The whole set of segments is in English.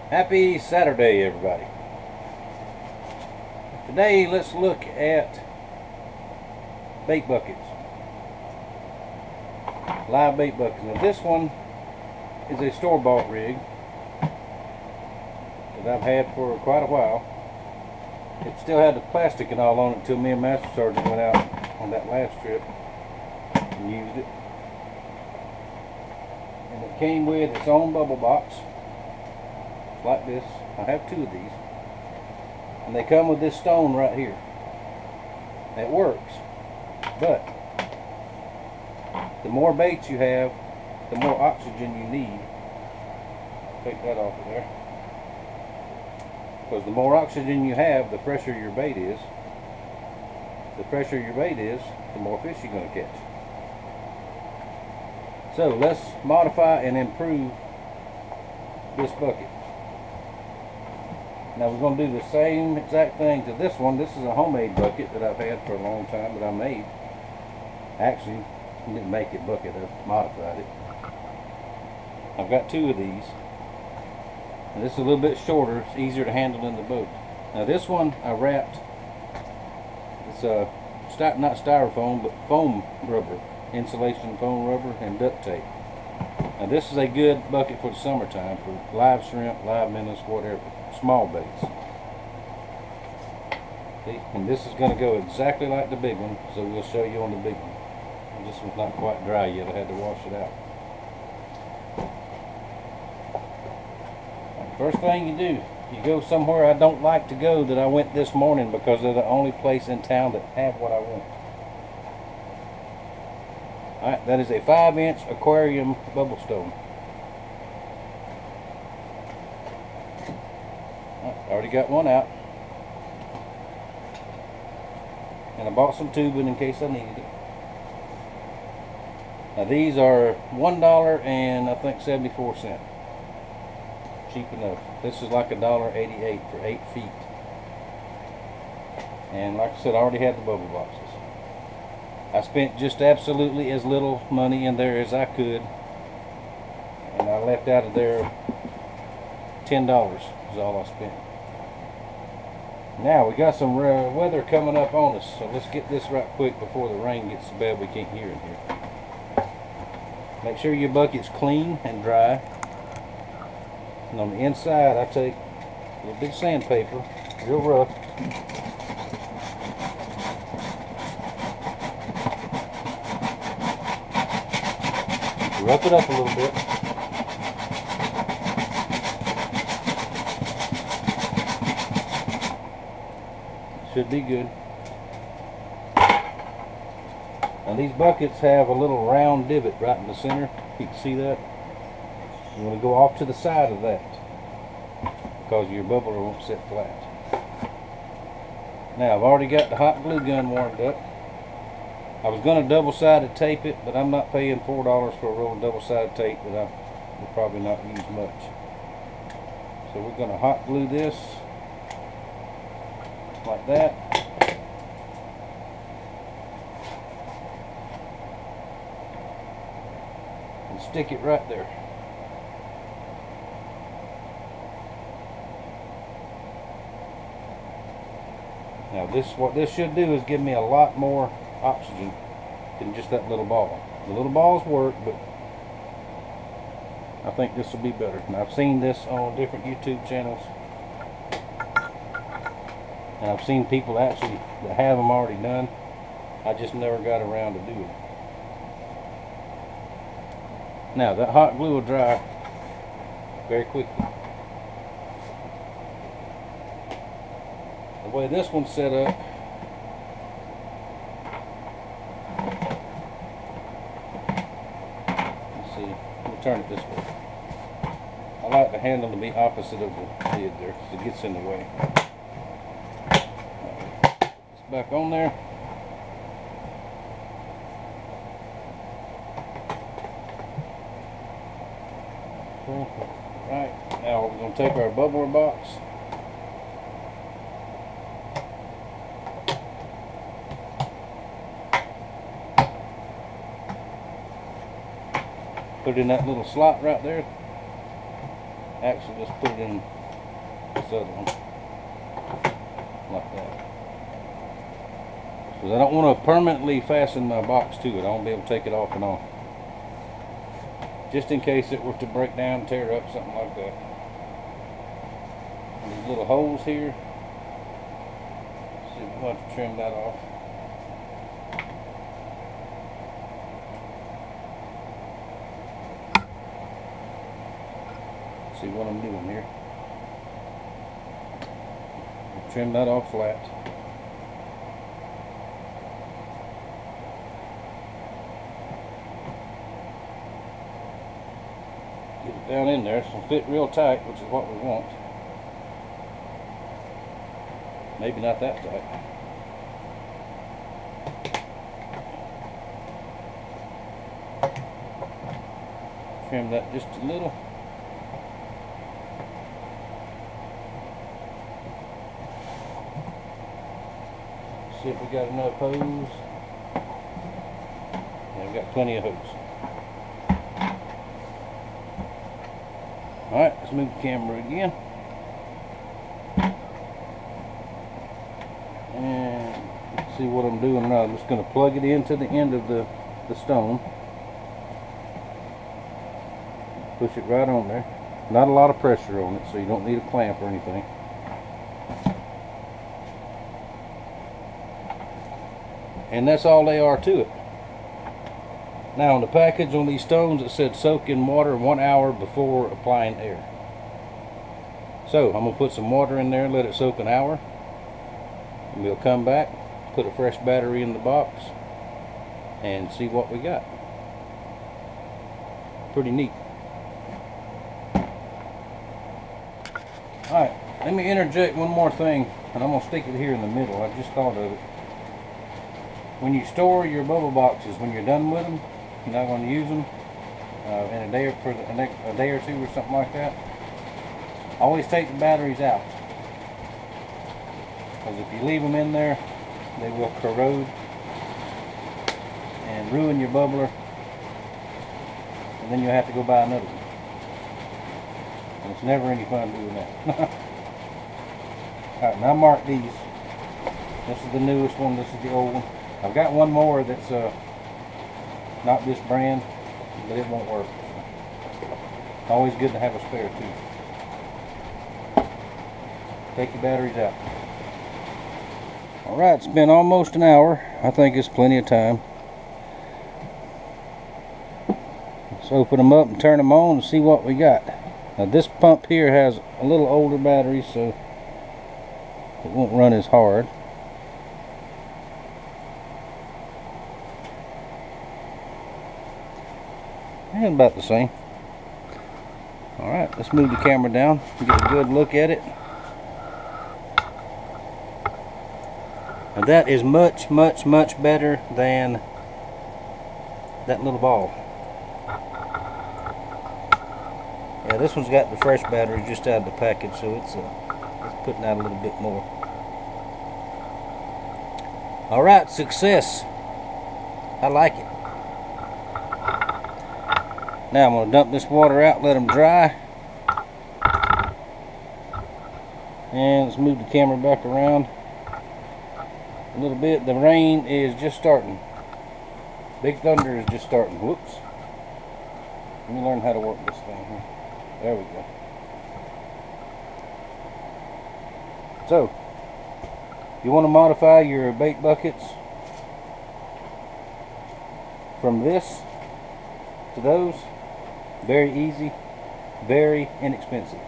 Happy Saturday, everybody. Today, let's look at bait buckets. Live bait buckets. Now, this one is a store-bought rig that I've had for quite a while. It still had the plastic and all on it until me and Master Sergeant went out on that last trip and used it. And it came with its own bubble box, like this. I have two of these. And they come with this stone right here. It works, but the more baits you have, the more oxygen you need. Take that off of there. Because the more oxygen you have, the fresher your bait is. The fresher your bait is, the more fish you're going to catch. So let's modify and improve this bucket. Now we're going to do the same exact thing to this one. This is a homemade bucket that I've had for a long time that I made. Actually, I didn't make it bucket, I modified it. I've got two of these. And this is a little bit shorter, it's easier to handle in the boat. Now this one I wrapped, it's not styrofoam, but foam rubber. Insulation foam rubber and duct tape. Now this is a good bucket for the summertime for live shrimp, live minnows, whatever. Small baits. See? And this is going to go exactly like the big one, so we'll show you on the big one. This one's not quite dry yet, I had to wash it out. First thing you do, you go somewhere I don't like to go that I went this morning because they're the only place in town that have what I want. Alright, that is a 5-inch Aquarium bubble stone. Already got one out. And I bought some tubing in case I needed it. Now these are $1 and I think 74 cents. Cheap enough. This is like $1.88 for 8 feet. And like I said, I already had the bubble boxes. I spent just absolutely as little money in there as I could. And I left out of there $10 is all I spent. Now we got some weather coming up on us, so let's get this right quick before the rain gets so bad we can't hear in here. Make sure your bucket's clean and dry. And on the inside I take a little bit of sandpaper, real rough. Rough it up a little bit. Should be good. Now these buckets have a little round divot right in the center. You can see that. You want to go off to the side of that because your bubbler won't sit flat. Now I've already got the hot glue gun warmed up. I was going to double-sided tape it, but I'm not paying $4 for a roll of double-sided tape that I will probably not use much. So we're going to hot glue this like that. And stick it right there. Now what this should do is give me a lot more oxygen than just that little ball. The little balls work, but I think this will be better. And I've seen this on different YouTube channels. And I've seen people actually that have them already done. I just never got around to do it. Now that hot glue will dry very quickly. The way this one's set up, let's see, let me turn it this way. I like the handle to be opposite of the lid there because it gets in the way. Back on there. Right, now we're going to take our bubbler box. Put it in that little slot right there. actually just put it in this other one, like that. Because I don't want to permanently fasten my box to it. I won't be able to take it off and on. Just in case it were to break down, tear up, something like that. And these little holes here, see if we want to trim that off. See what I'm doing here. Trim that off flat. Get it down in there. It's going to fit real tight, which is what we want. Maybe not that tight. Trim that just a little. See if we got enough hose. Yeah, we got plenty of hose. Alright, let's move the camera again. And let's see what I'm doing now. I'm just going to plug it into the end of the stone. Push it right on there. Not a lot of pressure on it, so you don't need a clamp or anything. And that's all they are to it. Now on the package on these stones it said soak in water 1 hour before applying air. So I'm going to put some water in there and let it soak an hour. And we'll come back, put a fresh battery in the box, and see what we got. Pretty neat. Alright, let me interject one more thing, and I'm going to stick it here in the middle. I just thought of it. When you store your bubble boxes, when you're done with them, you're not going to use them in a day or two or something like that, always take the batteries out. Because if you leave them in there, they will corrode and ruin your bubbler, and then you'll have to go buy another one. And it's never any fun doing that. Alright, now mark these. This is the newest one, this is the old one. I've got one more that's not this brand, but it won't work. So. Always good to have a spare too. Take your batteries out. Alright, it's been almost an hour. I think it's plenty of time. Let's open them up and turn them on and see what we got. Now this pump here has a little older battery, so it won't run as hard. And about the same. Alright, let's move the camera down and get a good look at it. And that is much, much, much better than that little ball. Yeah, this one's got the fresh battery just out of the package, so it's putting out a little bit more. Alright, success. I like it. Now I'm going to dump this water out, let them dry. And let's move the camera back around a little bit. The rain is just starting. Big thunder is just starting. Whoops. Let me learn how to work this thing here. There we go. So, you want to modify your bait buckets from this to those. Very easy, very inexpensive.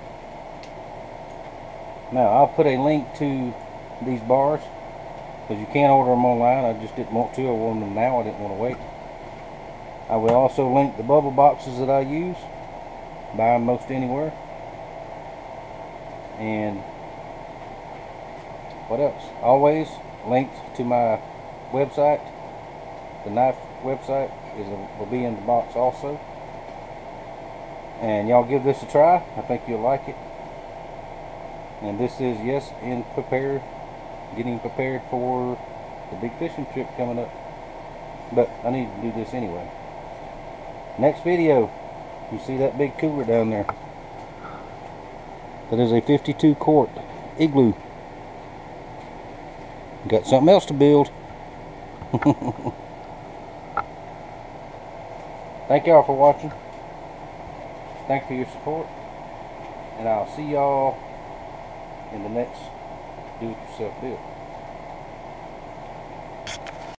Now I'll put a link to these bars because you can order them online. I just didn't want to. I wanted them now. I didn't want to wait. I will also link the bubble boxes that I use. Buy them most anywhere. And what else? Always linked to my website. The knife website will be in the box also. And y'all give this a try. I think you'll like it. And this is, yes, getting prepared for the big fishing trip coming up. But I need to do this anyway. Next video, you see that big cooler down there. That is a 52 quart igloo. Got something else to build. Thank y'all for watching. Thanks for your support. And I'll see y'all in the next do-it-yourself build.